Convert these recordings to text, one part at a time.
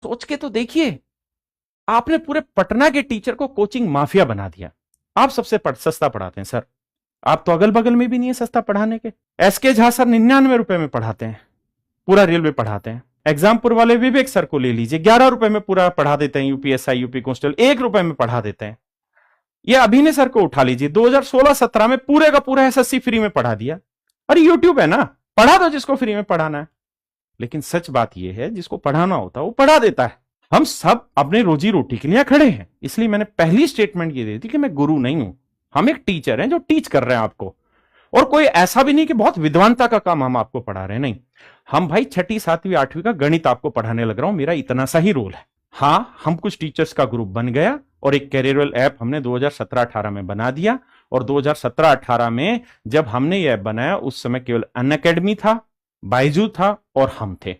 सोच के तो देखिए, आपने पूरे पटना के टीचर को कोचिंग माफिया बना दिया। आप सबसे सस्ता पढ़ाते हैं सर, आप तो अगल बगल में भी नहीं है सस्ता पढ़ाने के। एसके झा सर 99 रुपए में पढ़ाते हैं, पूरा रेलवे पढ़ाते हैं। एग्जामपुर वाले विवेक सर को ले लीजिए, 11 रुपए में पूरा पढ़ा देते हैं, यूपीएसआई यूपी कांस्टेबल 1 रुपए में पढ़ा देते हैं। ये अभिनय सर को उठा लीजिए, 2016-17 में पूरे का पूरा एसएससी फ्री में पढ़ा दिया। अरे यूट्यूब है ना, पढ़ा दो जिसको फ्री में पढ़ाना है। लेकिन सच बात यह है, जिसको पढ़ाना होता है वो पढ़ा देता है। हम सब अपने रोजी रोटी के लिए खड़े हैं, इसलिए मैंने पहली स्टेटमेंट ये दी थी कि मैं गुरु नहीं हूं, हम एक टीचर हैं जो टीच कर रहे हैं आपको। और कोई ऐसा भी नहीं कि बहुत विद्वानता का काम हम आपको पढ़ा रहे हैं, नहीं। हम भाई 6ठी 7वीं 8वीं का गणित आपको पढ़ाने लग रहा हूं, मेरा इतना सा ही रोल है। हां, हम कुछ टीचर्स का ग्रुप बन गया और एक कैरियरवेल ऐप हमने 2017-18 में बना दिया। और 2017-18 में जब हमने यह ऐप बनाया, उस समय केवल अनअकैडमी था, बायजू था और हम थे।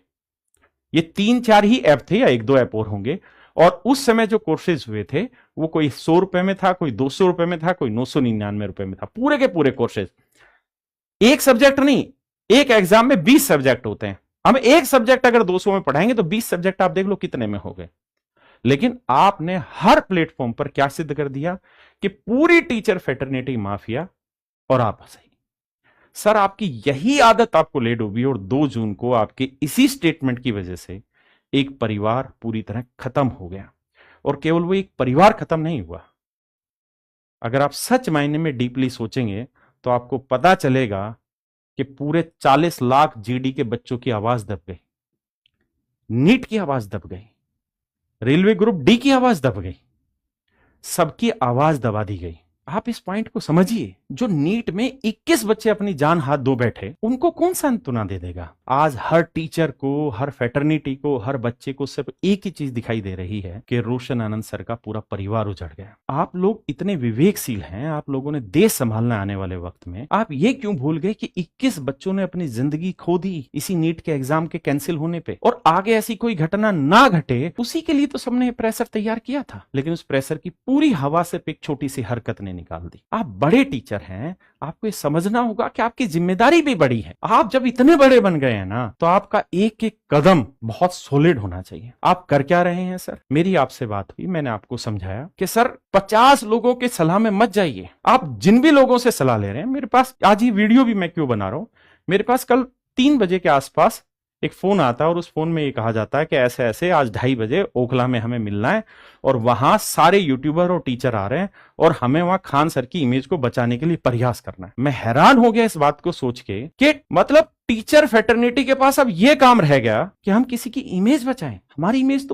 ये 3-4 ही ऐप थे, या 1-2 ऐप और होंगे। और उस समय जो कोर्सेज हुए थे वो कोई 100 रुपए में था, कोई 200 रुपए में था, कोई 999 रुपए में था, पूरे के पूरे कोर्सेज। एक सब्जेक्ट नहीं, एक एग्जाम में 20 सब्जेक्ट होते हैं। हम एक सब्जेक्ट अगर 200 में पढ़ाएंगे तो 20 सब्जेक्ट आप देख लो कितने में हो गए। लेकिन आपने हर प्लेटफॉर्म पर क्या सिद्ध कर दिया कि पूरी टीचर फेटर्निटी माफिया और आप सही। सर, आपकी यही आदत आपको ले डूबी और 2 जून को आपके इसी स्टेटमेंट की वजह से एक परिवार पूरी तरह खत्म हो गया। और केवल वो एक परिवार खत्म नहीं हुआ, अगर आप सच मायने में डीपली सोचेंगे तो आपको पता चलेगा कि पूरे 40 लाख जीडी के बच्चों की आवाज दब गई, नीट की आवाज दब गई, रेलवे ग्रुप डी की आवाज दब गई, सबकी आवाज दबा दी गई। आप इस पॉइंट को समझिए, जो नीट में 21 बच्चे अपनी जान हाथ धो बैठे, उनको कौन सांत्वना दे देगा? आज हर टीचर को, हर फेटर्निटी को, हर बच्चे को सिर्फ एक ही चीज दिखाई दे रही है कि रोशन आनंद सर का पूरा परिवार उजड़ गया। आप लोग इतने विवेकशील हैं, आप लोगों ने देश संभालना आने वाले वक्त में, आप ये क्यों भूल गए कि 21 बच्चों ने अपनी जिंदगी खो दी इसी नीट के एग्जाम के कैंसिल होने पे? और आगे ऐसी कोई घटना ना घटे, उसी के लिए तो सबने प्रेशर तैयार किया था। लेकिन उस प्रेशर की पूरी हवा से एक छोटी सी हरकत ने निकाल दी। आप बड़े टीचर हैं, आपको ये समझना होगा कि आपकी जिम्मेदारी भी बड़ी है। आप जब इतने बड़े बन गए हैं ना, तो आपका एक एक कदम बहुत सॉलिड होना चाहिए। आप कर क्या रहे हैं सर? मेरी आपसे बात हुई, मैंने आपको समझाया कि सर 50 लोगों के सलाह में मत जाइए। आप जिन भी लोगों से सलाह ले रहे हैं, मेरे पास आज ये वीडियो भी मैं क्यों बना रहा हूं, मेरे पास कल 3 बजे के आसपास एक फोन आता है और उस फोन में ये कहा जाता है कि ऐसे ऐसे आज 2:30 बजे ओखला में हमें मिलना है और वहां सारे यूट्यूबर और टीचर आ रहे हैं और हमें वहां खान सर की इमेज को बचाने के लिए प्रयास करना है। मैं हैरान हो गया इस बात को सोच के कि मतलब टीचर फेटर्निटी के पास अब यह काम रह गया कि हम किसी की इमेज बचाएं। हमारी इमेज तो